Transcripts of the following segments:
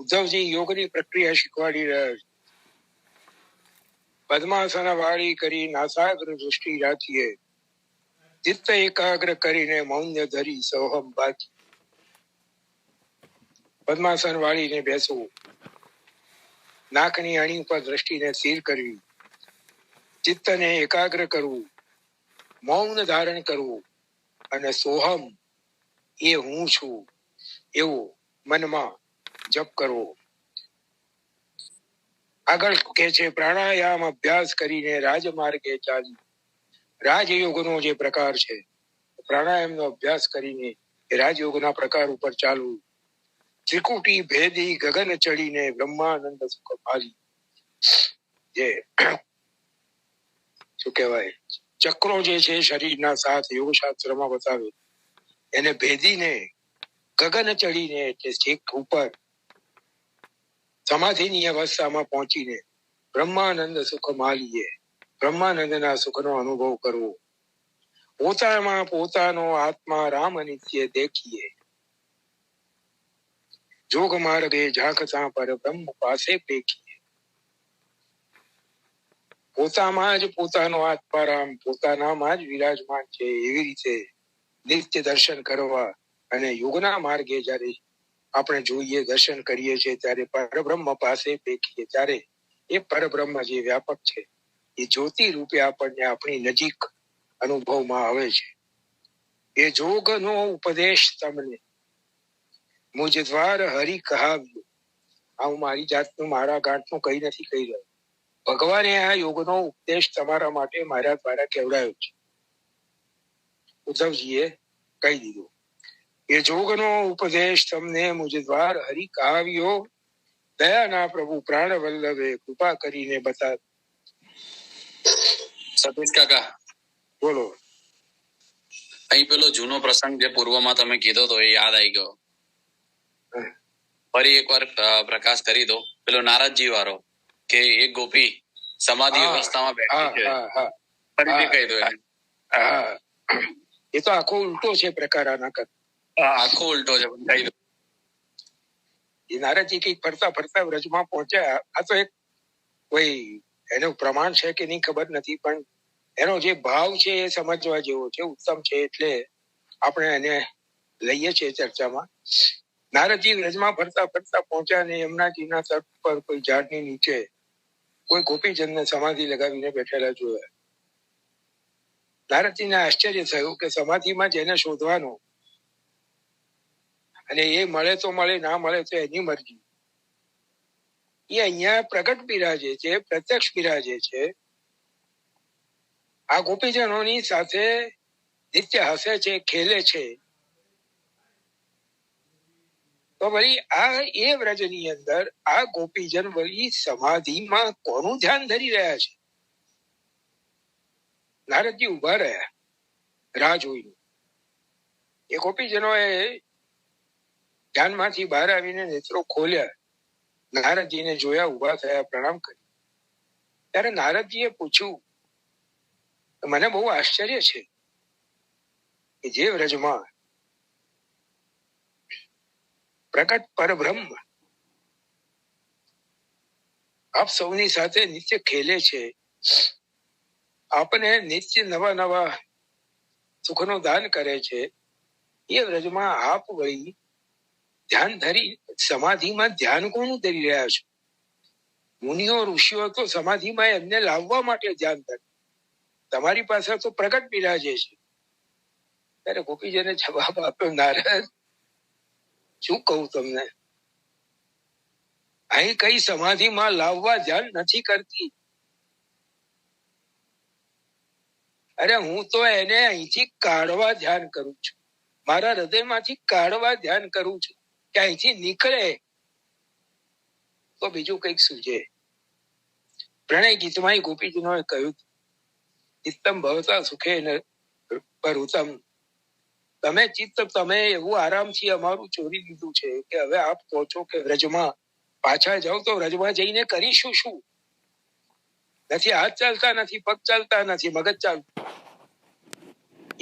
ઉદ્ધવજી યોગની પ્રક્રિયા શીખવાડી રહ્યા છે. પદ્માસન વાળી કરી નાસાગ્ર દૃષ્ટિ રાખીએ, ચિત્ત એકાગ્ર કરીને મૌન્ય ધરી સોહમ બાકી. પદ્માસન વાળીને બેસવું, નાકની અણી પર દ્રષ્ટિને સ્થિર કરવી, ચિત્તને એકાગ્ર કરવું, મૌન ધારણ કરવું અને સોહમ એ હું છું એવું મનમાં જપ કરવો. આગળ કે છે પ્રાણાયામ અભ્યાસ કરીને રાજમાર્ગે ચાલી. રાજયોગનો જે પ્રકાર છે, પ્રાણાયામનો અભ્યાસ કરીને રાજયોગના પ્રકાર ઉપર ચાલવું. ત્રિકુટી ભેદી ગગન ચડીને બ્રહ્માનંદ સુખ પાલી. જે શું કહેવાય, ચક્રો જે છે શરીરના સાથ યોગ શાસ્ત્રમાં બતાવે, એને ભેદીને ગગન ચડીને એટલે છેક ઉપર સમાધિની અવસ્થામાં પહોંચીને બ્રહ્માનંદ સુખ માલીએ, બ્રહ્માનંદના સુખનો અનુભવ કરવો. પોતામાં પોતાનો આત્મા રામ નિત્ય દેખીએ, જોગ માર્ગે ઝાંખતા પર બ્રહ્મ પાસે પેખીએ. પોતામાં જ પોતાનો આત્મારામ પોતાનામાં જ વિરાજમાન છે એવી રીતે નિત્ય દર્શન કરવા. અને યોગના માર્ગે જયારે આપણે જોઈએ, દર્શન કરીએ છીએ ત્યારે પરબ્રહ્મ પાસે પેખીએ, ત્યારે એ પરબ્રહ્મ જે વ્યાપક છે એ જ્યોતિ રૂપે આપણને આપણી નજીક અનુભવમાં આવે છે. એ જોગનો ઉપદેશ તમને મુજ દ્વાર હરિ કહાવ્યો. આ હું મારી જાતનું મારા ગાંઠનું કઈ નથી કહી રહ્યો. ભગવાને આ યોગનો ઉપદેશ તમારા માટે મારા દ્વારા કેવડાયો છે. ઉદ્ધવજીએ કહી દીધું, એ જોગનો ઉપદેશ તમને મુજ દ્વાર હરિ કહાવ્યો. દયાના પ્રભુ પ્રાણ વલ્લભે કૃપા કરીને બતા. સતીશ કાકા બોલો. અહીં પેલો જૂનો પ્રસંગ જે પૂર્વમાં તમે કીધો તો એ યાદ આવી ગયો. ફરી એકવાર પ્રકાશ કરી દો. પેલો નારદજી વાળો કે એક ગોપી સમાધિ અવસ્થામાં બેઠી છે. ફરીથી કહી દો. એ તો આખો ઉલટો છે પ્રકાર આના કરતા. આખો ઉલટો છે, કહી દો. એ નારદજી કઈક ફરતા ફરતા વ્રજમાં પહોંચ્યા. આ તો એક કોઈ એનું પ્રમાણ છે કે નહીં ખબર નથી, પણ એનો જે ભાવ છે એ સમજવા જેવો છે, ઉત્તમ છે, એટલે આપણે એને લઈએ છીએ ચર્ચામાં. નારદજી વ્રજમાં ફરતા ફરતા પહોંચ્યા ને યમુનાજીના તટ પર કોઈ ઝાડની નીચે કોઈ ગોપીજનને સમાધિ લગાવીને બેઠેલા જોયા. નારદજીને આશ્ચર્ય થયું કે સમાધિમાં જેને શોધવાનો અને એ મળે તો મળે, ના મળે તો એની મરજી. એ અહીંયા પ્રગટ બિરાજે છે, પ્રત્યક્ષ બિરાજે છે. આ ગોપીજનોની સાથે નિત્ય હસે છે, ખેલે છે. તો વળી આ એ વ્રજની અંદર આ ગોપીજન વળી સમાધિમાં કોનું ધ્યાન ધરી રહ્યા છે? નારદજી ઉભા રહ્યા રાહ જોઈને. એ ગોપીજનોએ ધ્યાનમાંથી બહાર આવીને નેત્રો ખોલ્યા, નારદજીને જોયા, ઉભા થયા, પ્રણામ કર્યા. ત્યારે નારદજીએ પૂછ્યું, મને બહુ આશ્ચર્ય છે કે જે વ્રજમાં પ્રકટ પરબ્રહ્મ આપ સૌની સાથે નિત્ય ખેલે છે, આપને નિત્ય નવા નવા સુખનું દાન કરે છે, એ વ્રજમાં આપ વળી ધ્યાન ધરી સમાધિમાં ધ્યાન કોનું ધરી રહ્યા છો? મુનિઓ ઋષિઓ તો સમાધિમાં એમને લાવવા માટે ધ્યાન ધરે, તમારી પાસે તો પ્રગટ બિરાજે છે. ત્યારે ગોપીજને જવાબ આપ્યો, નારદ શું કહું તમને, અહીં કઈ સમાધિમાં લાવવા ધ્યાન નથી કરતી. અરે હું તો એને અહીંથી કાઢવા ધ્યાન કરું છું, મારા હૃદયમાંથી કાઢવા ધ્યાન કરું છું કે અહીંથી નીકળે તો બીજું કઈક સૂજે. પ્રણય ગીતમાં ગોપીજનોએ કહ્યું, ચિત્તમ ભવતા સુખે પર ઉત્તમ. તમે ચિત્ત તમે એવું આરામથી અમારું ચોરી લીધું છે કે હવે આપ કહો છો કે વ્રજમાં પાછા જાઓ, તો વ્રજમાં જઈને કરીશું શું? નથી હાથ ચાલતા, નથી પગ ચાલતા, નથી મગજ ચાલતું.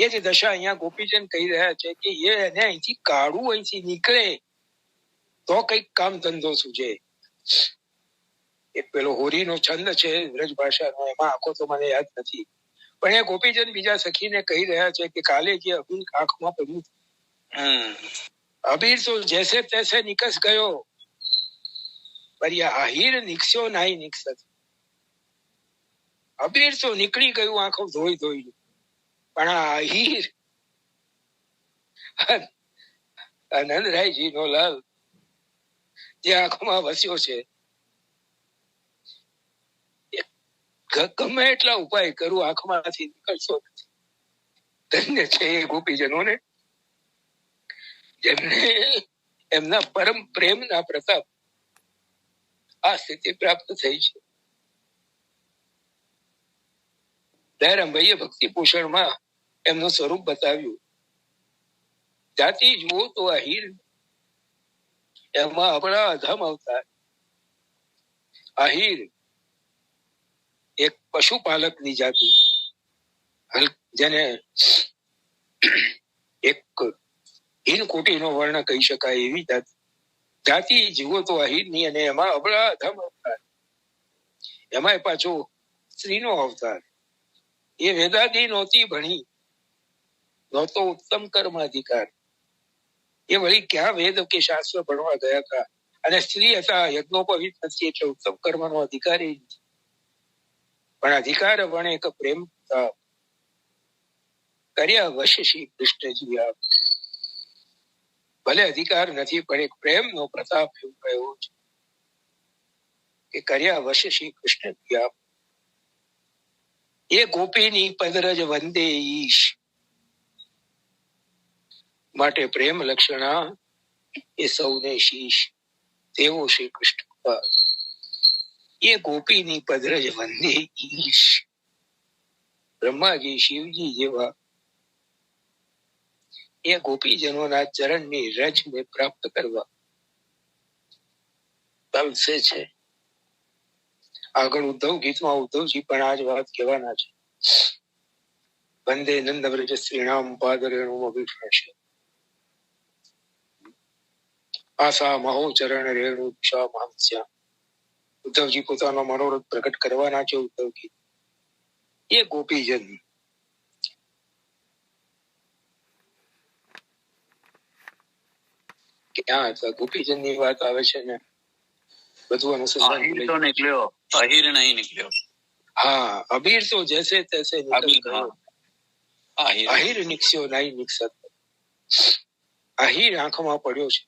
એ જ દશા અહીંયા ગોપીજન કહી રહ્યા છે કે એને અહીંથી કાઢવું, અહીંથી નીકળે તો કઈક કામ ધંધો સૂજે. એક પેલો હોરીનો છંદ છે વ્રજ ભાષાનો, એમાં આખો તો મને યાદ નથી, પણ એ ગોપીજન બીજા સખીને કહી રહ્યા છે કે કાલે જે અબીર આંખમાં પડ્યું, અબીર તો જૈસે તૈસે નિકસ ગયો, પર આહીર નિકસ્યો નાઈ નિકસત. અબીર તો નીકળી ગયું આંખો ધોઈ ધોઈ, પણ આ આહીર આનંદરાયજી નો લાલ જે આંખમાં વસ્યો છે, ગમે એટલા ઉપાય કરું આંખમાંથી નીકળશો નથી. ધન્ય છે એ ગોપીજનોને જેમને એમના પરમ પ્રેમના પ્રતાપ આ સ્થિતિ પ્રાપ્ત થઈ છે. દયારામભાઈએ ભક્તિ પોષણમાં એમનું સ્વરૂપ બતાવ્યું. જાતિ જુઓ તો આહીર, એમાં આપણા અધમ અવતાર. આહીર એક પશુપાલકની જાતિ, જેને એક હીનકોટીનો વર્ણ કહી શકાય એવી જાતિ. જાતિ જુઓ તો આહીરની, અને એમાં અબળા અધમ અવતાર, એમાંય પાછો સ્ત્રીનો અવતાર. એ વેદાદી નહોતી ભણી, નહોતો ઉત્તમ કર્મ અધિકાર. એ વળી ક્યાં વેદ કે શાસ્ત્ર ભણવા ગયા હતા, અને સ્ત્રી હતા, યજ્ઞોપવિત નથી એટલે ઉત્તમ કર્મનો અધિકારી નથી. પણ અધિકાર વણે એક પ્રેમ કર્યા વશ શ્રી કૃષ્ણજી આપ. ભલે અધિકાર નથી, પણ એક પ્રેમનો પ્રતાપ એવું કહેવો છે કે કર્યા વશ શ્રી કૃષ્ણજી આપ. એ ગોપીની પદરજ વંદે ઈશ, માટે પ્રેમ લક્ષણા એ સૌને શીશ, તેવો શ્રી કૃષ્ણ. એ ગોપીની પદરજ વંદે ઈશ, બ્રહ્માજી શિવજી જેવા એ ગોપીજનોના ચરણની રજને પ્રાપ્ત કરવા તલસે છે. આગળ ઉદ્ધવ ગીતમાં ઉદ્ધવજી પણ આ જ વાત કહેવાના છે. વંદે નંદવ્રજ શ્રીણામ પાદરેણુમ અભિષણ, આશા મહો ચરણ રેણુ દિશા મામસ્યા. ઉદ્ધવજી પોતાનો મનોરથ પ્રકટ કરવાના છે. ઉદ્ધવ ગીત એ ગોપીજન ક્યાં હતા? ગોપીજન ની વાત આવે છે ને બધું અનુસંધાન નીકળ્યો, અહીર નહીં નીકળ્યો. હા, અબીર તો જૈસે તૈસે નીકળ ગયો, આહીર નિકસ્યો નહીં નિકસત. આહીર આંખમાં પડ્યો છે,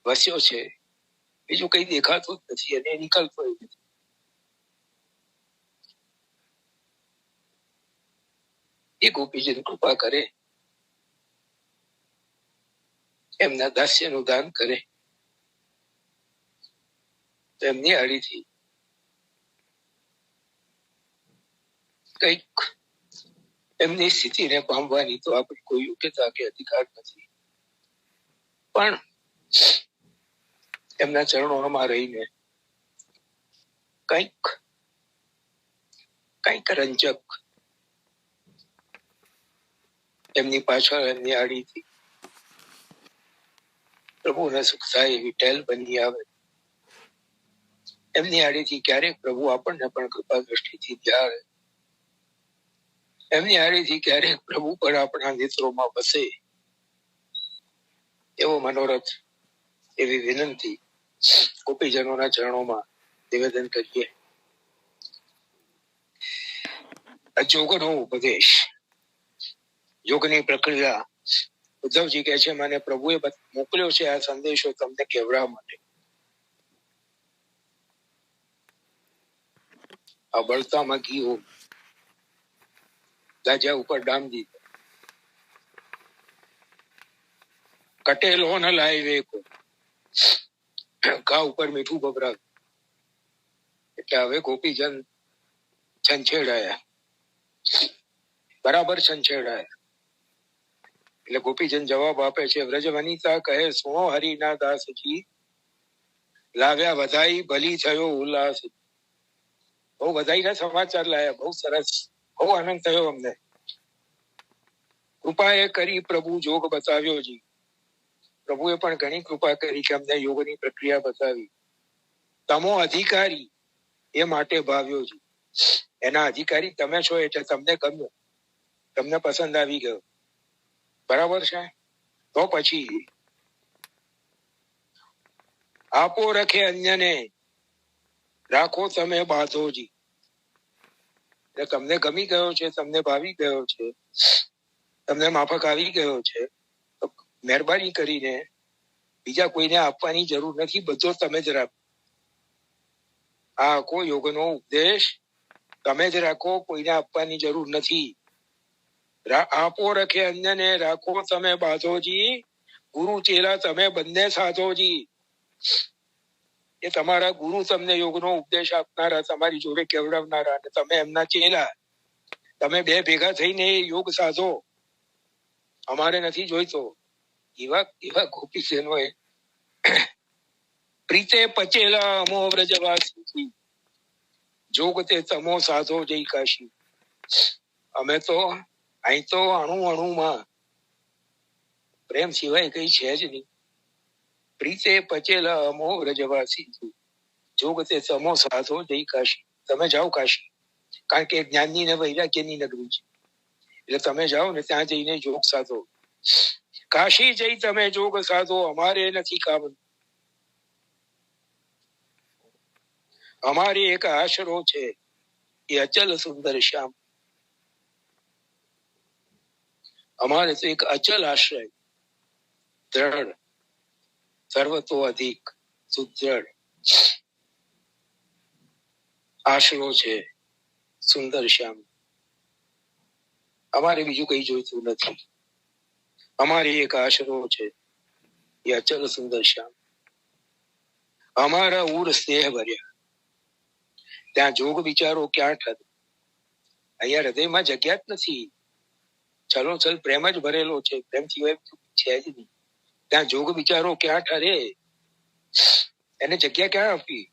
વસ્યો છે, બીજું કઈ દેખાતું જ નથી, અને નીકળતો નથી. એ ગોપીજન કૃપા કરે, એમના દાસ્યનું દાન કરે, તો એમની આડીથી કઈક એમની સ્થિતિને પામવાની તો આપણી કોઈ યોગ્યતા કે અધિકાર નથી, પણ એમના ચરણોમાં રહીને કઈક રંજક એમની પાછળ, એમની આડીથી પ્રભુને સુખ થાય એવી ટેલ બની આવે. એમની આડીથી ક્યારેક પ્રભુ આપણને પણ કૃપા દ્રષ્ટિથી ધ્યાન, એમની આડીથી ક્યારેક પ્રભુ પણ આપણા નેત્રોમાં વસે, એવો મનોરથ, એવી વિનંતી ગોપીજનોના ચરણોમાં નિવેદન કરીએ. યોગનો ઉપદેશ, યોગની પ્રક્રિયા. ઉદ્ધવજી કહે છે, મને પ્રભુએ મોકલ્યો છે આ સંદેશો તમને કહેવડાવવા માટે. આ બળતામાં ઘી હો, દાજા ઉપર ડામ દીધો, કટેલો ન લાવે કો, ઘા ઉપર મીઠું ભભરાવ. એટલે હવે ગોપીજન છંછેડાયા, બરાબર છંછેડાયા. એટલે ગોપીજન જવાબ આપે છે, વ્રજ વનિતા કહે, સુણો હરિના દાસજી, લાવ્યા વધાઈ ભલી થયો ઉલ્લાસ. બહુ વધાઈના સમાચાર લાયા, બહુ સરસ, બહુ આનંદ થયો અમને. કૃપાએ કરી પ્રભુ જોગ બતાવ્યો જી, પ્રભુએ પણ ઘણી કૃપા કરી કે અમને યોગની પ્રક્રિયા બતાવી. તમો અધિકારી એ માટે ભાવ્યો છે. એના અધિકારી તમે છો એટલે તમને ગમ્યો, તમને પસંદ આવી ગયો. બરાબર છે. તો પછી આપો રખે અન્યને રાખો તમે બાંધોજી. એટલે તમને ગમી ગયો છે, તમને ભાવી ગયો છે, તમને માફક આવી ગયો છે, તો મહેરબાની કરીને બીજા કોઈને આપવાની જરૂર નથી, બધો તમે જ રાખો. આ આખો યોગનો ઉપદેશ તમે જ રાખો, કોઈને આપવાની જરૂર નથી. આપો રખે અન્યને રાખો તમે બાંધોજી. ગુરુ ચેલા તમે બંને સાધોજી. એ તમારા ગુરુ તમને યોગનો ઉપદેશ આપનારા, તમારી જોડે કેવડાવનારા, અને તમે એમના ચેલા. તમે બે ભેગા થઈને યોગ સાધો. અમારે નથી જોઈતો. એવા એવા ગોપીજનો પ્રીતે પચેલા અમો વ્રજવાસી. જોગ તે તમો સાધો જય કાશી. અમે તો અહીં તો અણુ અણુમાં પ્રેમ સિવાય કઈ છે જ નહીં. પ્રીતે પચેલા અમો વ્રજવાસી. જોગ તે તમો સાધો જય કાશી. તમે જાઓ કાશી, કારણ કે જ્ઞાનની ને વૈરાગ્યની નગરી છે. એટલે તમે જાઓ ને ત્યાં જઈને જોગ સાધો. કાશી જઈ તમે જોગ સાધો, અમારે નથી કામ. અમારે એક આશરો છે, એ અચલ સુંદર શ્યામ. અમારે તો એક અચલ આશ્રય, દ્રઢ, સર્વતો અધિક સુદ્રઢ આશરો છે, સુંદર શ્યામ. અમારે બીજું કઈ જોઈતું નથી. અમારે એક આશરો છે, એ અચલ સુંદર શ્યામ. અમારા ઉર સ્નેહ ભર્યા. ત્યાં જોગ વિચારો ક્યાં ઠરે? અહીંયા હૃદયમાં જગ્યા જ નથી. ચલો ચલ પ્રેમ જ ભરેલો છે, પ્રેમ સિવાય છે જ નહીં. ત્યાં જોગ વિચારો ક્યાં ઠરે? એને જગ્યા ક્યાં આપી?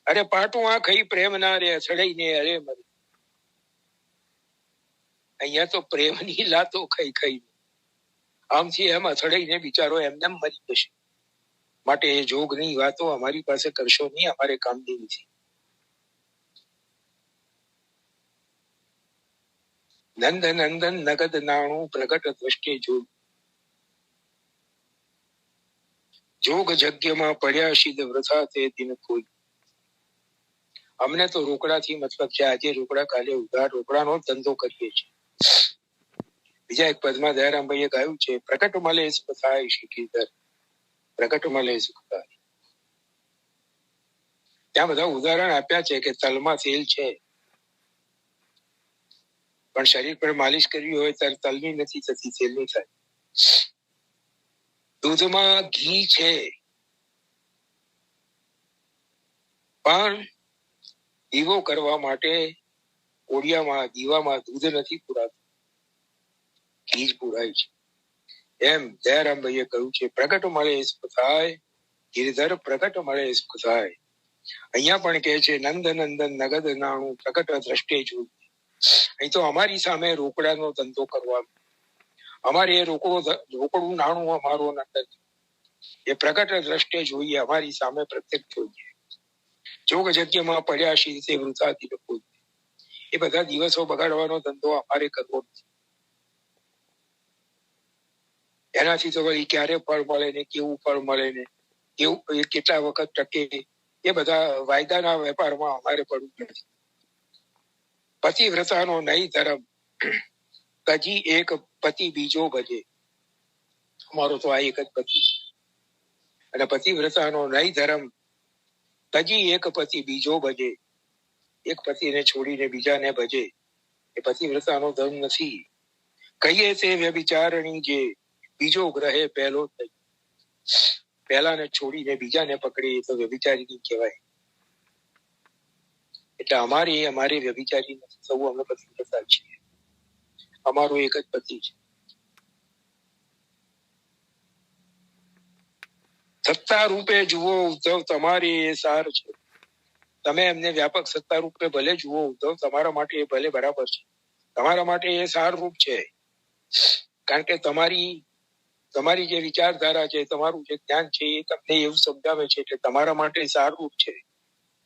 અરે પાટું આ ખાઈ પ્રેમ ના રે, સડાઈને અરે મરે. અહીંયા તો પ્રેમની લાતો ખાઈ ખાઈ આમથી એમ અથડાઈને બિચારો એમને મરી જશે. માટે એ જોગની વાતો અમારી પાસે કરશો નહીં, અમારે કામની નથી. નંદ નંદન નગદ નાણું પ્રગટ દ્રષ્ટિ જોગ. જોગ જગ્યમાં પડ્યા સિદ્ધ વૃથા તે દિન કોઈ. અમને તો રોકડાથી મતલબ છે. આજે રોકડા, કાલે ઉધાર. રોકડાનો ધંધો કરીએ છીએ. બીજા એક પદમાં દયારામભાઈએ ગાયું છે, પ્રકટ મળે સુખ થાય શીખીધર, પ્રકટ મળે સુખ થાય. ત્યાં બધા ઉદાહરણ આપ્યા છે કે તલમાં તેલ છે, પણ શરીર પર માલિશ કરવી હોય ત્યારે તલની નથી થતી, તેલની થાય. દૂધમાં ઘી છે, પણ દીવો કરવા માટે ઓડિયામાં દીવામાં દૂધ નથી પુરાતું, ઘી જ પુરાય છે. એમ દયારામભાઈએ કહ્યું છે, પ્રગટ મળે સુખ થાય ગિરધર, પ્રગટ મળે સુખ થાય. અહીંયા પણ કે છે, નંદ નંદન નગદ નાણું પ્રગટ દ્રષ્ટિ જોઈ. અહીં તો અમારી સામે રોકડાનો ધંધો કરવાનો. અમારે એ રોકડું નાણું અમારો નંદન, એ પ્રગટ દ્રષ્ટિ જોઈએ, અમારી સામે પ્રત્યક્ષ જોઈએ. જોગ જગ્યામાં પડ્યા શીર્ષે વૃથાથી લોકો. એ બધા દિવસો બગાડવાનો ધંધો અમારે કરવો નથી. એનાથી તો વળી ક્યારે ફળ મળે ને કેવું ફળ મળે ને કેવું કેટલા વખત ટકે, એ બધા વાયદાના વેપારમાં અમારે પડવું નથી. પતિવ્રતાનો નહીં ધર્મ, કજી એક પતિ બીજો ભજે. અમારો તો આ એક જ પતિ. અને પતિવ્રતાનો નહીં ધર્મ, તજી એક પતિ બીજો ભજે. એક પતિને છોડીને બીજાને ભજે, એ પતિવ્રતાનો ધર્મ નથી. કહીએ તે વ્યભિચારણી જે બીજો ગ્રહે પહેલો થઈ. પહેલાને છોડીને બીજાને પકડી તો વ્યભિચારી કહેવાય. એટલે અમારી વ્યભિચારી નથી થવું, અમે પતિવ્રતા છીએ. અમારો એક જ પતિ છે. સત્તા રૂપે જુઓ ઉદ્ધવ, તમારી એ સાર છે. તમે એમને વ્યાપક સત્તા રૂપે ભલે જુઓ ઉદ્ધવ, તમારા માટે એ ભલે બરાબર છે. તમારા માટે એ સાર રૂપ છે, કારણ કે તમારી તમારી જે વિચારધારા છે, તમારું જે જ્ઞાન છે, એ તમને એવું સમજાવે છે એટલે તમારા માટે સારું છે,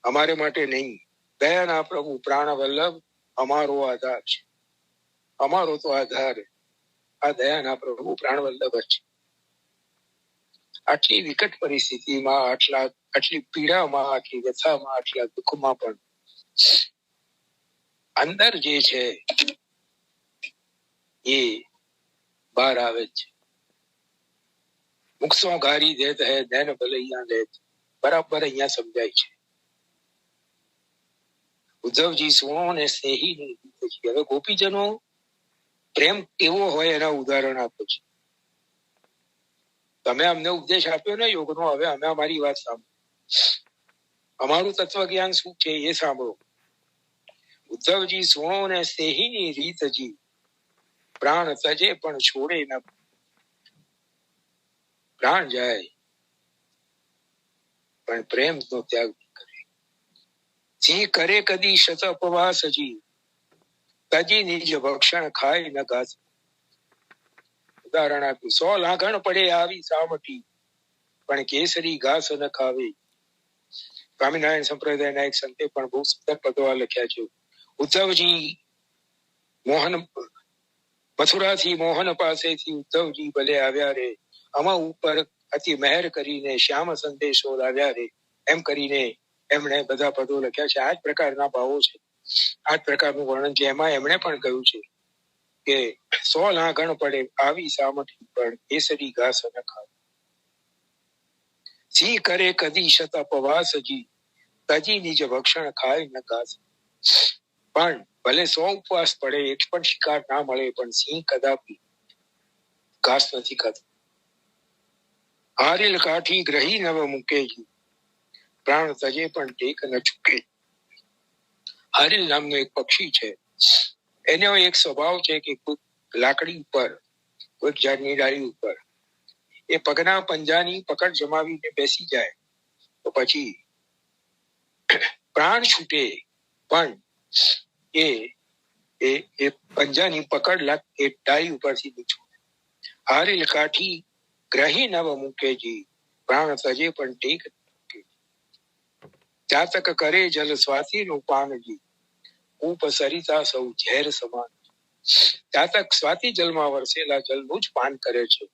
અમારે માટે નહીં. દયાના પ્રભુ પ્રાણ વલ્લભ અમારો આધાર છે. અમારો તો આધાર આ દયાના પ્રભુ પ્રાણ વલ્લભ છે. આટલી વિકટ પરિસ્થિતિમાં, આટલી પીડામાં, આટલી વ્યથામાં, આટલા દુઃખમાં પણ અંદર જે છે એ બહાર આવે છે. મુખ સોંગારી દેત હૈ નૈન ભલૈયા લેત, બરાબર અહીંયા સમજાય છે. ઉદ્ધવજી સુણો ને સ્નેહી નહીં. હવે ગોપીજનો પ્રેમ કેવો હોય એના ઉદાહરણ આપો છે. તમે અમને ઉપદેશ આપ્યો ને યોગનો, હવે અમે અમારી વાત સાંભળો. અમારું તત્વજ્ઞાન શું છે એ સાંભળો. ઉદ્ધવજી સુણો ને સ્નેહીની રીતજી, પ્રાણ તજે પણ છોડે ન. પ્રાણ જાય પણ પ્રેમ નો ત્યાગ કરે. સિંહ કરે કદી શત ઉપવાસજી, તજી નિજ ભક્ષણ ખાય ન ઘાસ. ઉદાહરણ આપ્યું. 100 લાગણ પડે આવી સાવટી, પણ કેસરી ઘાસ ન ખાવે. સ્વામિનારાયણ સંપ્રદાયના એક સંતે પણ બહુ સુંદર પદો લખ્યા છે. ઉદ્ધવજી મથુરાથી મોહન પાસેથી ઉદ્ધવજી ભલે આવ્યા રે, આમાં ઉપર અતિ મહેર કરીને શ્યામ સંદેશો લાવ્યા રે, એમ કરીને એમણે બધા પદો લખ્યા છે. આ જ પ્રકારના ભાવો છે, આ જ પ્રકારનું વર્ણન છે. એમાં એમણે પણ કહ્યું છે કે 100 લાગણ પડે આવી સામઠી, પણ કેસરી ઘાસ ન ખાવ. સિંહ કરે કદી શત ઉપવાસજી, તજી નિજ ભક્ષણ ખાય ન ઘાસ. પણ ભલે 100 ઉપવાસ પડે, એક પણ શિકાર ના મળે, પણ સિંહ કદાપી ઘાસ નથી ખાતો. હારેલ કાઠી ગ્રહી નવ મૂકેજી, પ્રાણ તજે પણ ટેક ન ચૂકે. હારેલ નામનું એક પક્ષી છે. એનો એક સ્વભાવ છે કે કોઈ લાકડી ઉપર, કોઈક ઝાડની ડાળી ઉપર એ પગના પંજાની પકડ જમાવીને બેસી જાય તો પછી પ્રાણ છૂટે, પણ એ પંજાની પકડ એ ડાળી ઉપરથી નહીં છૂટે. હારેલ કાઠી ગ્રહી નવ મૂકેજી, પ્રાણ તજે પણ ટેક. જાતક કરે જલ સ્વાતિનું પાનજી, કૂપ સરિતા સૌ ઝેર સમાન. જાતક સ્વાતિ જલમાં વરસેલા જલનું જ પાન કરે છે.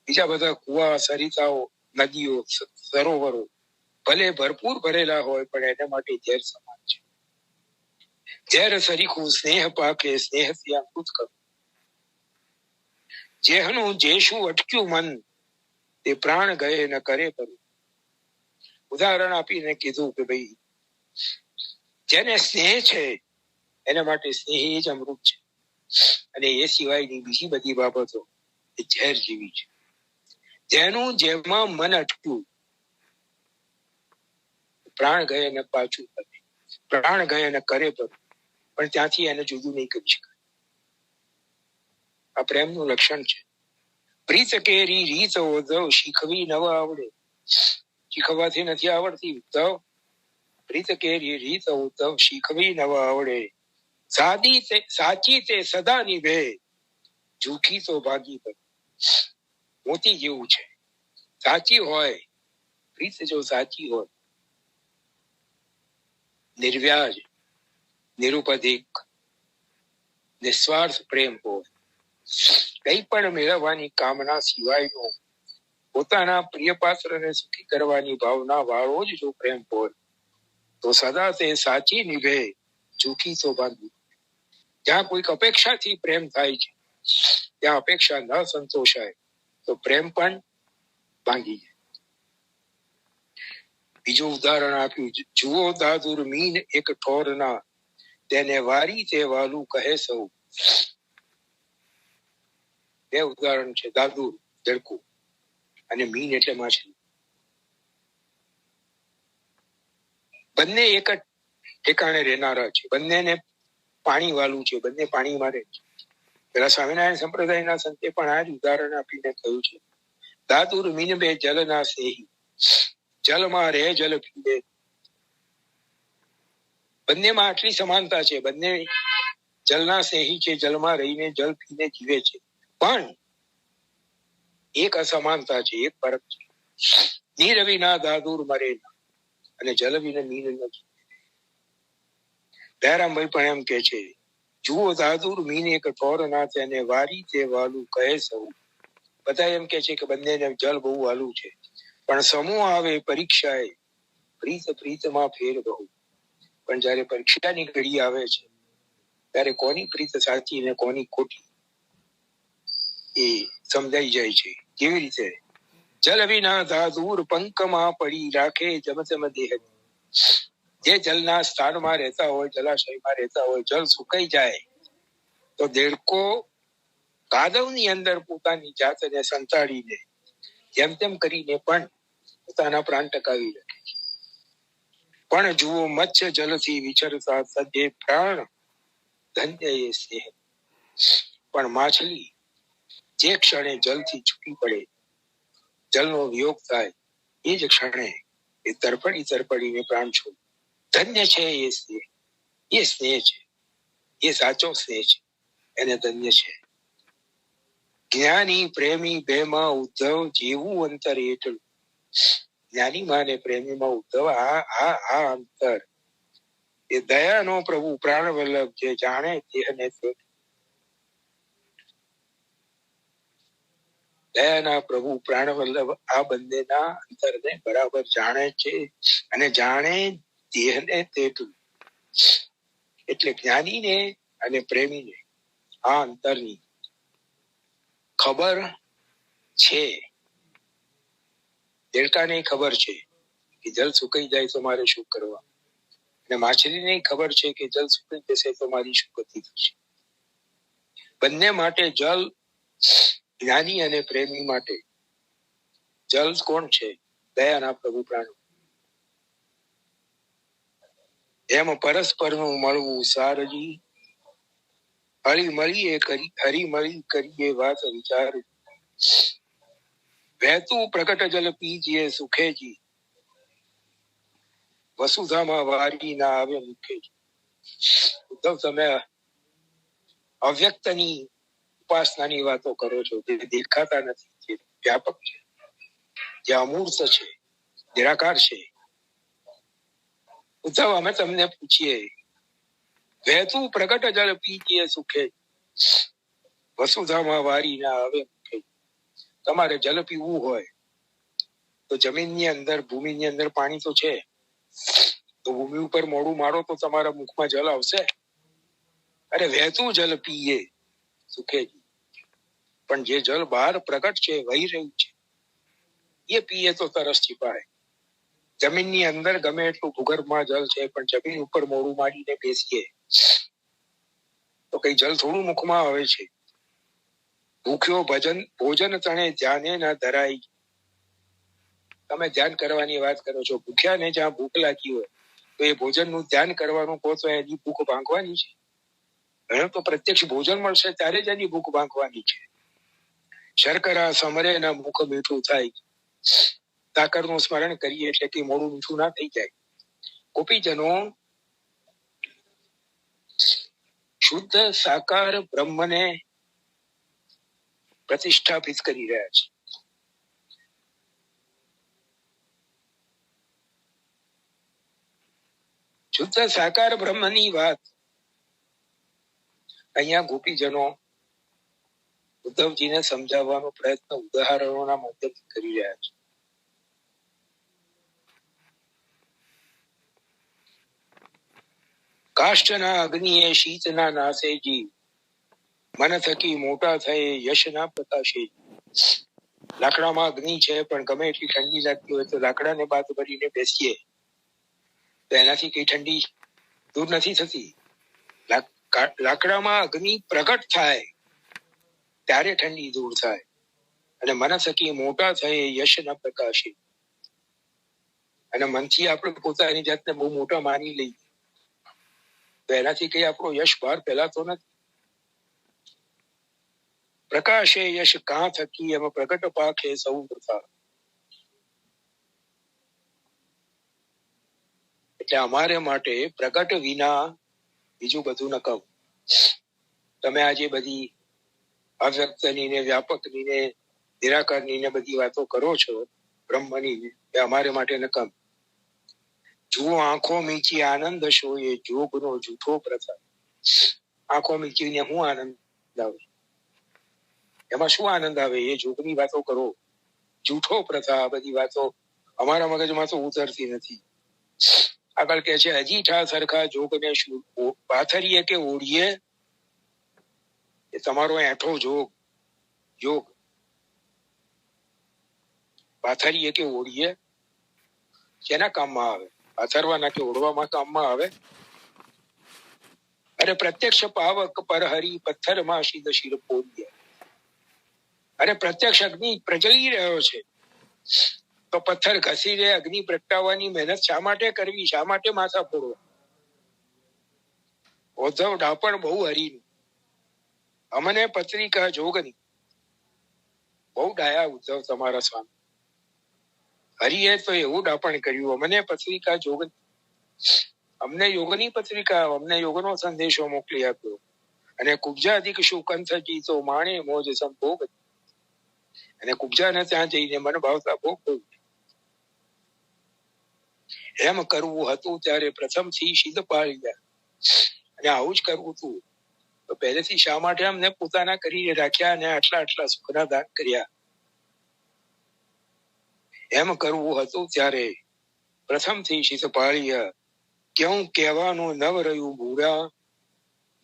બીજા બધા કુવા, સરિતાઓ, નદીઓ, સરોવરો ભલે ભરપૂર ભરેલા હોય, પણ એના માટે ઝેર સમાન છે. ઝેર સરીખું સ્નેહ પાકે, સ્નેહથી અમૃત કરું. જેહનું જેશું અટક્યું મન, તે પ્રાણ ગયે ન કરે પરું. ઉદાહરણ આપીને કીધું કે ભાઈ જેને સ્નેહ છે એના માટે સ્નેહ એ જ અમૃત છે, અને એ સિવાયની બીજી બધી બાબતો એ ઝેર જેવી છે. જેનું જેમાં મન અટક્યું, પ્રાણ ગયે ને પાછું કરે, પ્રાણ ગયે ને કરે પણ ત્યાંથી એને જુદું નહીં કરી શકાય. આ પ્રેમનું લક્ષણ છે. પ્રીત કેરી રીત ઉદ્ધવ, શીખવી નવ આવડે. શીખવાથી નથી આવડતી ઉદ્ધવ. પ્રીત કેરી રીત ઉદ્ધવ, શીખવી નવ આવડે. સાચી તે સદા નિભે, જૂઠી તો ભાગી બને. મોતી જેવું છે. સાચી હોય પ્રીત, જો સાચી હોય, નિર્વ્યાજ, નિરુપધિક, નિસ્વાર્થ પ્રેમ હોય, કઈ પણ મેળવવાની કામના સિવાયનો પોતાના પ્રિય પાત્રને સુખી કરવાની ભાવના વાળો જ જો પ્રેમ હોય, તો સદા તે સાચી નિભે, જૂઠી તો બાંધી. જ્યાં કોઈક અપેક્ષાથી પ્રેમ થાય છે, ત્યાં અપેક્ષા ન સંતોષાય તો પ્રેમ પણ ભાંગી જાય. બીજું ઉદાહરણ આપ્યું. જુઓ દાદુર મીન એક ઠોરના, તેને વારી તે વાલું કહે સૌ. બે ઉદાહરણ છે. દાદુર દેડકું અને મીન એટલે માછલી. બંને એક જ ઠેકાણે રહેનારા છે, બંનેને પાણી વાલું છે, બંને પાણીમાં રહે છે. પેલા સ્વામિનારાયણ સંપ્રદાયના સંતે પણ આ જ ઉદાહરણ આપીને કહ્યું છે. દાદુર મીન બે જલના સ્નેહી, જલમાં રહે જલ પીવે. બંનેમાં આટલી સમાનતા છે. બંને જલના સ્નેહી છે, જલમાં રહીને જલ પીને જીવે છે. પણ એક અસમાનતા છે, એક ફરક છે. નીર વિના દાદુર મરે ના, અને જલ વિના નીર નથી. દયારામભાઈ પણ એમ કે છે, જુઓ દાદુર મીને કઠોર નાથ અને વારી તે વાલું કહે સૌ. બધા એમ કે છે કે બંનેને જલ બહુ વાલું છે, પણ સમૂહ આવે પરીક્ષાએ પ્રીત પ્રીતમાં ફેર બહુ. પણ જયારે પરીક્ષાની ઘડી આવે છે ત્યારે કોની પ્રીત સાચી ને કોની ખોટી એ સમજાઈ જાય છે. કેવી રીતે? જલ વિના દાદુર પંકમાં પડી રાખે જમજમ દેહ. જે જલના સ્થાનમાં રહેતા હોય, જલાશયમાં રહેતા હોય, જલ સુકાઈ જાય તો દેડકો કાદવની અંદર પોતાની જાતને સંતાડીને જેમ તેમ કરીને પણ પોતાના પ્રાણ ટકાવી રાખે છે. પણ જુઓ મત્સ્ય જલથી વિચરતા સજે પ્રાણ ધન્ય એ સ્નેહ. પણ માછલી જે ક્ષણે જલથી છૂટી પડે, જલનો વિયોગ થાય, એ જ ક્ષણે એ તરફડીને પ્રાણ છોડે. ધન્ય છે એ સ્નેહ. એ સ્નેહ છે, એ સાચો સ્નેહ છે, એને ધન્ય છે. જ્ઞાની પ્રેમી બેમાં ઉદ્ધવ જેવું અંતર એટલું. જ્ઞાની માને પ્રેમીમાં ઉદ્ધવ આ અંતર. એ દયાનો પ્રભુ પ્રાણ વલ્લભ જે જાણે દેહને તે. દયાના પ્રભુ પ્રાણ વલ્લભ આ બંનેના અંતરને બરાબર જાણે છે અને જાણે દેહને તેટલું. એટલે જ્ઞાનીને અને પ્રેમીને આ અંતરની ખબર છે. દેડકાને ખબર છે કે જલ સુકાઈ જાય તો મારે શું કરવા, અને માછલીને ખબર છે કે જલ સુકાઈ જશે તો મારી શું ગતિ થશે. બંને માટે જલ, જ્ઞાની અને પ્રેમી માટે જલ કોણ છે? દયાના પ્રભુ પ્રાણ. એમ પરસ્પરનું મળવું સારજી, હળી મળીએ કરીએ વાત વિચાર. વહેતું પ્રગટ જલ પીજીએ સુખેજી, વસુધામાં વારી ના આવે મુખેજી. ઉદ્ધવ, તમે અવ્યક્તની ઉપાસનાની વાતો કરો છો, જે દેખાતા નથી, જે વ્યાપક છે, જે અમૂર્ત છે, નિરાકાર છે. ઉદ્ધવ, અમે તમને પૂછીએ, વહેતું પ્રગટ જળ પીજીએ સુખે, વસુધામાં વારી ના આવે મુખે. તમારે જલ પીવું હોય તો જમીનની અંદર, ભૂમિની અંદર પાણી તો છે, તો ભૂમિ ઉપર મોડું મારો તો તમારા મુખમાં જલ આવશે. અરે વહેતું જલ પીએ સુખેજી. પણ જે જલ બહાર પ્રગટ છે, વહી રહ્યું છે, એ પીએ તો તરસ છીપાય. જમીનની અંદર ગમે એટલું ભૂગર્ભમાં જલ છે, પણ જમીન ઉપર મોડું મારીને બેસીએ તો કઈ જલ થોડું મુખમાં આવે છે. ભૂખ્યો ભોજન તણે ધ્યાને ના ધરાય. તમે ધ્યાન કરવાની વાત કરો છો, ભૂખ્યાને જ્યાં ભૂખ લાગી હોય તો એ ભોજનનું ધ્યાન કરવાનું કહો તો એની ભૂખ ભાંગવાની છે. એને તો પ્રત્યક્ષ ભોજન મળશે ત્યારે જ એની ભૂખ ભાંગવાની છે. શર્કરા સમરે ના મુખ મીઠું થાય. સાકરનું સ્મરણ કરીએ એટલે કે મોડું મીઠું ના થઈ જાય. ગોપીજનો શુદ્ધ સાકાર બ્રહ્મને પ્રતિષ્ઠાપિત કરી રહ્યા છે. શુદ્ધ સાકાર બ્રહ્મની વાત અહીંયા ગોપીજનો ઉદ્ધવજીને સમજાવવાનો પ્રયત્ન ઉદાહરણોના માધ્યમથી કરી રહ્યા છે. કાષ્ઠના અગ્નિએ શીતના નાશે જી, મન થકી મોટા થયે યશના પ્રકાશે. લાકડામાં અગ્નિ છે, પણ ગમે એટલી ઠંડી લાગતી હોય તો લાકડાને બાદ ભરીને બેસીએ તો એનાથી કઈ ઠંડી દૂર નથી થતી. લાકડામાં અગ્નિ પ્રગટ થાય ત્યારે ઠંડી દૂર થાય. અને મન થકી મોટા થયે યશના પ્રકાશે. અને મનથી આપણે પોતાની જાતને બહુ મોટા માની લઈએ તો એનાથી કઈ આપણો યશ બહાર ફેલાતો નથી. પ્રકાશે યશ કાં થકી એમાં પ્રગટ પાખે સૌ પ્રથા. એટલે અમારે માટે પ્રગટ વિના બીજું બધું નકામ. તમે આજે બધી અવ્યક્તની ને વ્યાપકની ને નિરાકારની ને બધી વાતો કરો છો બ્રહ્મની, એ અમારે માટે નકામ. જુઓ આંખો મીચી આનંદ શો એ જોગનો જૂઠો પ્રથા. આંખો મીચીને શું આનંદ આવે? એમાં શું આનંદ આવે? એ જોગની વાતો કરો. જૂઠો પ્રથા, આ બધી વાતો અમારા મગજમાં તો ઉતરતી નથી. આગળ કે છે હજી ઠા સરખા જોગને શું પાથરીએ કે ઓળીએ? એ તમારો એઠો જોગ યોગ પાથરીએ કે ઓળીએ શેના કામમાં આવે? પાથરવાના કે ઓળવામાં કામમાં આવે? અરે પ્રત્યક્ષ પાવક પર હરી પથ્થરમાં શીદ શિર પોલીએ. અરે પ્રત્યક્ષ અગ્નિ પ્રજ્વલી રહ્યો છે તો પથ્થર ઘસી રે. અગ્નિ પ્રગટાવવાની મહેનત શા માટે કરવી? શા માટે માથા ફોડવા? ઉદ્ધવ ડાપણ બહુ હરીનું, અમને પત્રિકા જોગની. બહુ ડાયા ઉદ્ધવ તમારા સ્વામી. હરિએ તો એવું ડાપણ કર્યું, અમને પત્રિકા જોગની. અમને યોગની પત્રિકા, અમને યોગનો સંદેશો મોકલી આપ્યો. અને કુબ્જાધિક શું કંથ જીતો માણે મોજ સંભોગ. અને કુબ્જાને ત્યાં જઈને મન ભાવતા ભોગ ભોગ. એમ કરવું હતું ત્યારે પ્રથમથી સિદ્ધ પાડી ગયા. અને આવું જ કરવું હતું તો પહેલેથી શા માટે અમને પોતાના કરી રાખ્યા અને આટલા આટલા સુખના દાન કર્યા? એમ કરવું હતું ત્યારે પ્રથમથી સિદ્ધ પાળ્યા. કેવું કહેવાનું નવ રહ્યું ભૂરા,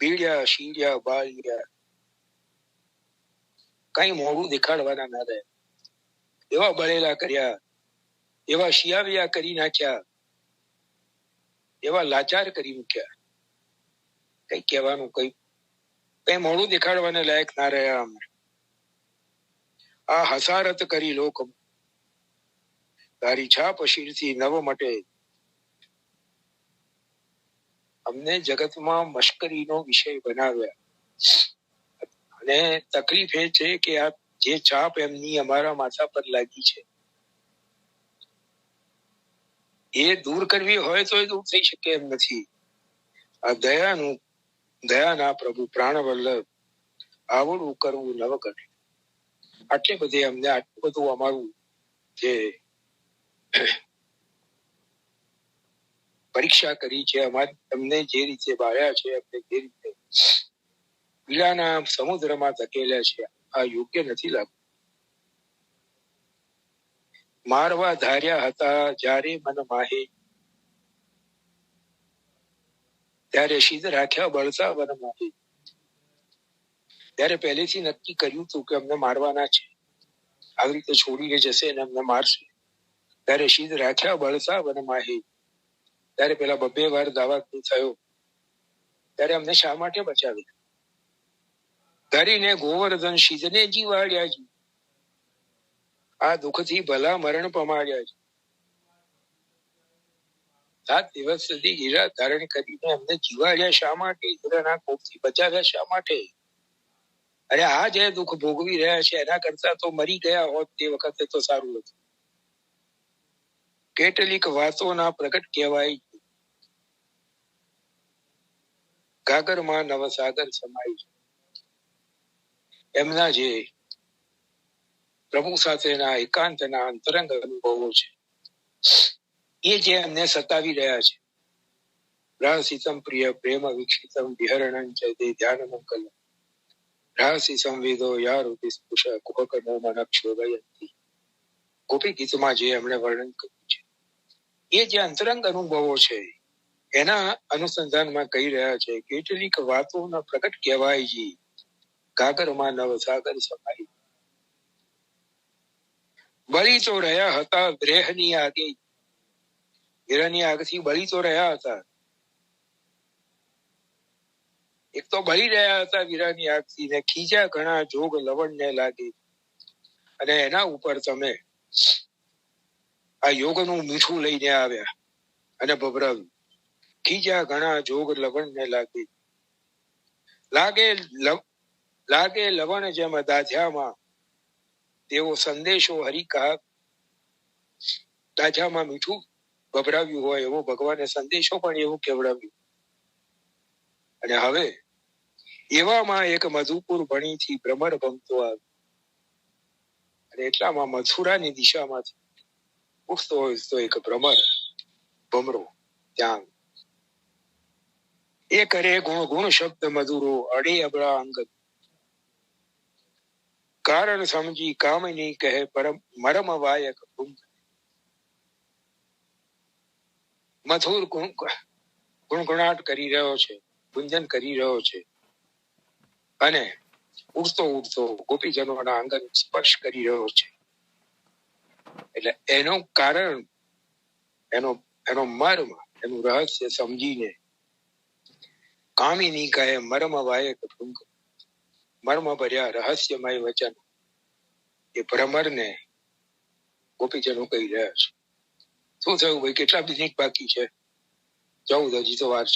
બીડ્યા શીડ્યા બાળ્યા. કઈ મોડું દેખાડવાના ના રહે. એવા બળેલા કર્યા, એવા શિયાવિયા કરી નાખ્યા, એવા લાચાર કરી મૂક્યા. કઈ કહેવાનું કઈ મોડું દેખાડવાને લાયક ના રહ્યા અમે. આ હસારત કરી લોક તારી છાપ શીરથી નવ મટે. અમને જગતમાં મશ્કરીનો વિષય બનાવ્યા. અને તકલીફ એ છે કે આ જે છાપ એમની અમારા માથા પર લાગી છે એ દૂર કરવી હોય તો એ દૂર થઈ શકે એમ નથી. આ દયાના પ્રભુ પ્રાણવલ્લભ આવડું કરવું નવ કરે. આટલે બધે અમને આટલું બધું અમારું જે પરીક્ષા કરી છે, અમારી અમને જે રીતે બાળ્યા છે, અમને જે રીતે પીડાના સમુદ્રમાં ધકેલ્યા છે, આ યોગ્ય નથી લાગતું. મારવા ધાર્યા હતા જ્યારે મન માહે, ત્યારે સિદ્ધ રાખ્યા બળતા વન માહે. ત્યારે પહેલેથી નક્કી કર્યું હતું કે અમને મારવાના છે, આવી રીતે છોડીને જશે અને અમને મારશે. ત્યારે સિદ્ધ રાખ્યા બળતા વન માહે. ત્યારે પેલા 2 વાર દાવા થયો ત્યારે અમને શા માટે બચાવી? ધરીને ગોવર્ધન સિદ્ધને જીવાડ્યા છે. આ દુઃખથી ભલા મરણ પમાડ્યા છે. 7 દિવસ સુધી હીરા ધારણ કરીને અમને જીવાડ્યા શા માટે? હીરાના કોપથી બચાવ્યા શા માટે? અરે આ જે દુઃખ ભોગવી રહ્યા છે એના કરતા તો મરી ગયા હોત તે વખતે તો સારું હતું. કેટલીક વાતોના પ્રગટ કહેવાય. ગાગરમાં નવસાગર સમાય છે. એમના જે પ્રભુ સાથેના એકાંતના અંતરંગ અનુભવો છે એ જે એમને સતાવી રહ્યા છે. રાસિતમ પ્રિય પ્રેમ વિક્ષિતમ વિહરણં ચ તે ધ્યાન મંગલ રાસી સંવેદો યારુતિ સ્પુષ કુહકનો મનક્ષોભયંતી. ગોપી ગીતમાં જે એમણે વર્ણન કર્યું છે એ જે અંતરંગ અનુભવો છે એના અનુસંધાનમાં કહી રહ્યા છે કેટલીક વાતોના પ્રગટ કહેવાય છે. ગાગરમાં નવસાગર સમાય. બળી તો રહ્યા હતા ગ્રહની આગે. હીરાની આગથી બળી તો રહ્યા હતા. એક તો બળી રહ્યા હતા વીરાની આગથી ને ખીજા ઘણા જોગ લવણને લાગે. અને એના ઉપર તમે આ યોગનું મીઠું લઈને આવ્યા અને ભભરાવ્યું. ખીજા ઘણા જોગ લવણને લાગે. લાગે લવણ જેમ દાઝામાં તેવો સંદેશો હરી કહા. દાઝામાં મીઠું ભભરાવ્યું હોય એવો ભગવાને સંદેશો પણ એવું કેવડાવ્યું. અને હવે એવામાં એક મધુપુર ભણીથી ભ્રમર ભમતો આવ્યો. અને એટલામાં મથુરાની દિશામાંથી ઉઠતો હોય તો એક ભમરો ત્યાં એ કરે ગુણ ગુણ શબ્દ મધુરો અડે અબળા અંગત કારણ સમજી કામની કહે પરમ મરમ વાયક મથુર ગુણગુણાટ કરી રહ્યો છે, ગુંજન કરી રહ્યો છે અને ઉડતો ઉડતો ગોપીજનોના અંગને સ્પર્શ કરી રહ્યો છે. એટલે એનું કારણ, એનો મર્મ, એનું રહસ્ય સમજીને કામિની કહે મર્મ વાયક મર્મ ભર્યા રહસ્યમય વચન એ ભ્રમરને ગોપીજનો કહી રહ્યા છે. શું થયું ભાઈ? કેટલા મિનિટ બાકી છે? 14. હજી તો વાર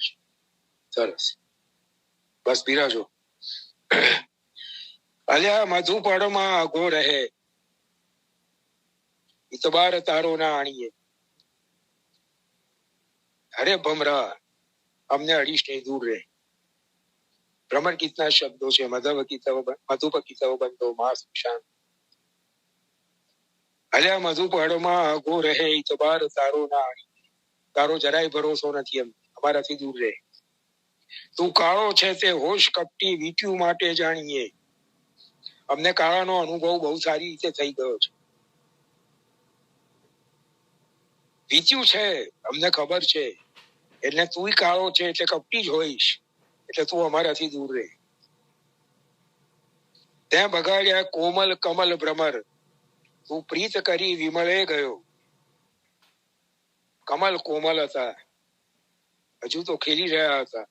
છે. સરસ, બસ બિરાજો. અલ્યા મધુપડમાં અઘો રહે ઇતબાર તારો ના આણીએ. અરે ભમરા, हमने अड़ीस नहीं दूर रहे. भ्रमर कितना शब्दों से मधुप की तव बंधो मास शांत. अल्या मधुपड़માં અઘો રહે ઇતબાર તારો ના આણીએ. તારો જરાય ભરોસો નથી, અમારાથી દૂર રહે. તું કાળો છે તે હોશ કપટી વીટ્યું માટે જાણીએ. અમને કાળાનો અનુભવ બહુ સારી રીતે થઈ ગયો છે. વીત્યું છે અમને ખબર છે. એટલે તું કાળો છે એટલે કપટી જ હોઈશ, એટલે તું અમારાથી દૂર રહે. ત્યાં બગાડ્યા કોમલ કમલ ભ્રમર, તું પ્રીત કરી વિમળે ગયો. કમલ કોમલ હતા, હજુ તો ખેલી રહ્યા હતા.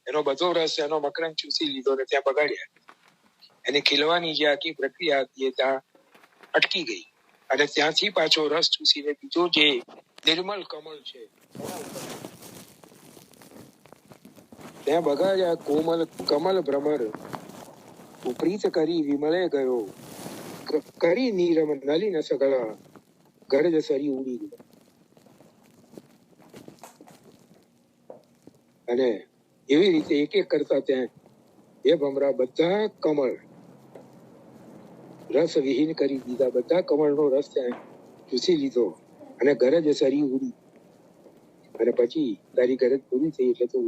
એનો બધો રસ, એનો મકરંદ ચૂસી લીધો ને ત્યાં બગાડ્યા. એની ખીલવાની જે આખી પ્રક્રિયા હતી એ ત્યાં અટકી ગઈ અને ત્યાંથી પાછો રસ ચૂસીને બીજો જે નિર્મલ કમળ છે ત્યાં બગાડ્યા કોમલ કમલ ભ્રમર, પ્રીત કરી વિમળે ગયો. કરી નીરમ નલિન સગળા, ગરજ સરી ઉડી ગયો. અને એવી રીતે એક એક કરતા ત્યાં એ ભમરા બધા કમળ રસ વિહીન કરી દીધા. બધા કમળનો રસ ત્યાં ચૂસી લીધો અને ગરજ સરી ઉડી. અને પછી તારી ગરજ પૂરી થઈ એટલે તું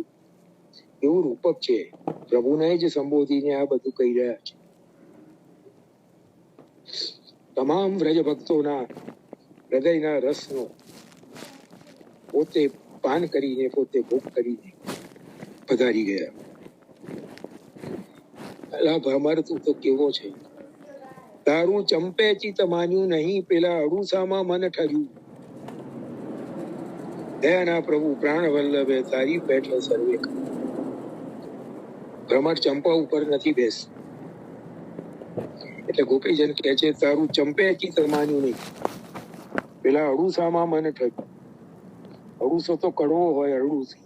એવું રૂપક છે, પ્રભુને જ સંબોધીને આ બધું કહી રહ્યા છે. તમામ વ્રજ ભક્તોના હૃદયના રસનો પોતે પાન કરીને, પોતે ભોગ કરીને પધારી ગયા. અલા ભ્રમર, તું તો કેવો છે? તારું ચંપે ચિત માન્યું નહીં, પેલા અડુસામાં મન ઠર્યું. દયાના પ્રભુ પ્રાણ વલ્લભે તારી પેઠે સર્વે. ભ્રમર ચંપા ઉપર નથી બેસ. એટલે ગોપીજન કહે છે તારું ચંપે ચિત માન્યું નહીં, પેલા અડુસામાં મન ઠર્યું. અડુસો તો કડવો હોય, અડુસી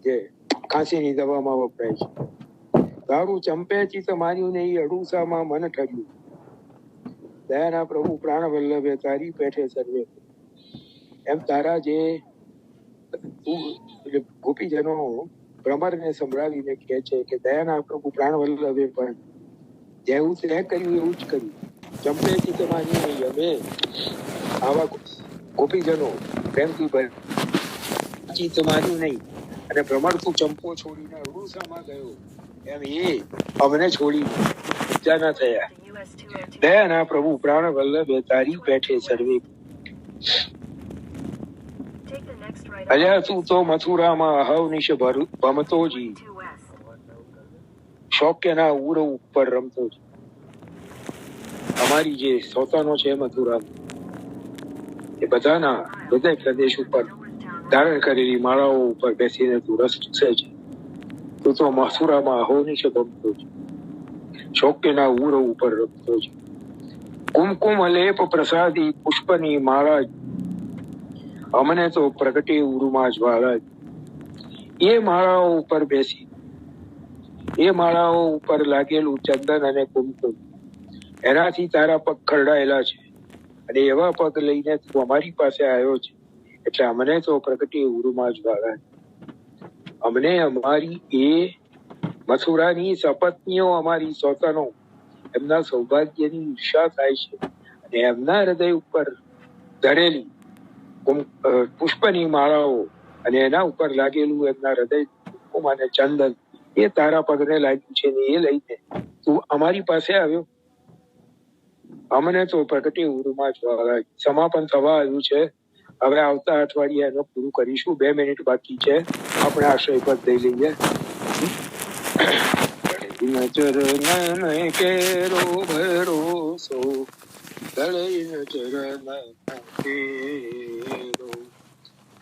જે ખાંસીની દવામાં વપરાય છે. તારું ચંપે ચિત માન્યું નહીં, અડુસામાં મન ઠર્યું. દયાના પ્રભુ પ્રાણ વલ્લભે તારી પેઠે સર્વે. એમ તારા જે ગોપીજનો ભ્રમરને સંભળાવીને કહે છે કે દયાના પ્રભુ પ્રાણ વલ્લભે પણ જેવું તે કર્યું એવું જ કર્યું. ચંપે ચિત માન્યું નહીં. અમે આવા ગોપીજનો પ્રેમથી ચિત માન્યું નહીં અને ભ્રમર તું ચંપો છોડીને અડુસામાં ગયો એમ એ અમને છોડી ઊંચા ના થયા. દયાના પ્રભુ પ્રાણ વલ્લભે તારી પેઠે સર્વે. અલ્યા તું તો મથુરામાં અહર્નિશ ભમતો જી, શોક્યના ઉર ઉપર રમતો જી. અમારી જે સોતાનો છે મથુરામાં, એ બધાના હૃદય પ્રદેશ ઉપર ધારણ કરેલી માળાઓ ઉપર બેસીને તું રસ ચૂસે છે. તું તો મથુરામાં અહોનિશ ભમતો જી, શોક્યના ઉર ઉપર રમતો જી. કુમકુમ લેપ પ્રસાદી પુષ્પની માળા, અમને તો પ્રગટે ઉરુમાં જ્વાળા. એ માળાઓ ઉપર બેસી, એ માળાઓ ઉપર લાગેલું ચંદન અને કુમકુમ, એનાથી તારા પગ ખરડાયેલા છે અને એવા પગ લઈને તું અમારી પાસે આવ્યો છે. એટલે અમને તો પ્રગટે ઉરુમાં જ્વાળા. અમને અમારી એ મથુરાની સપત્નીઓ, અમારી સોતનો એમના સૌભાગ્યની ઈર્ષા થાય છે અને એમના હૃદય ઉપર ધરેલી પુષ્પની માળાઓ અને એના ઉપર લાગેલું એમના હૃદય કુમકુમ અને ચંદન એ તારા પગને લાગ્યું છે ને એ લઈને તું અમારી પાસે આવ્યો. અમને તો પ્રગટે ઉરમાં જ્વાળા. સમાપન થવા આવ્યું છે. હવે આવતા અઠવાડિયે એનું પૂરું કરીશું. 2 મિનિટ બાકી છે. આપણે આશ્રય પદ દઈ લઈએ. ચરણ કેરો ભરોસો દળૈન ચરણ કેરો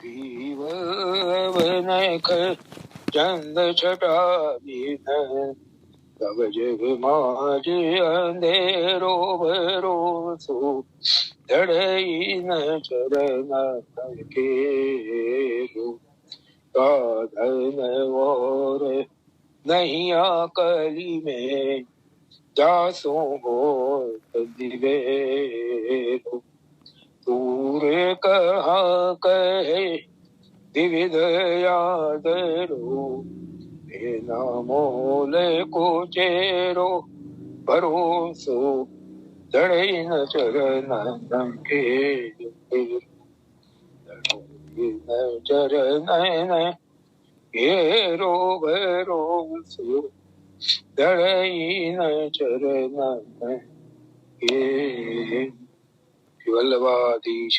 જીવન ચંદ છટાવીન તબ જગ માજે અંધેરો ભરોસો દળૈન ચરણ કેરો સાધન વોર नहीं आकली में जासो हो दिवेरो तूरे कहा कहे विविध यादरो बिना मोले को चेरो भरोसो दड़ैन चरण के चरण घेरो भरोસો દળૈન ચરણ કે વલ્લભાધીશ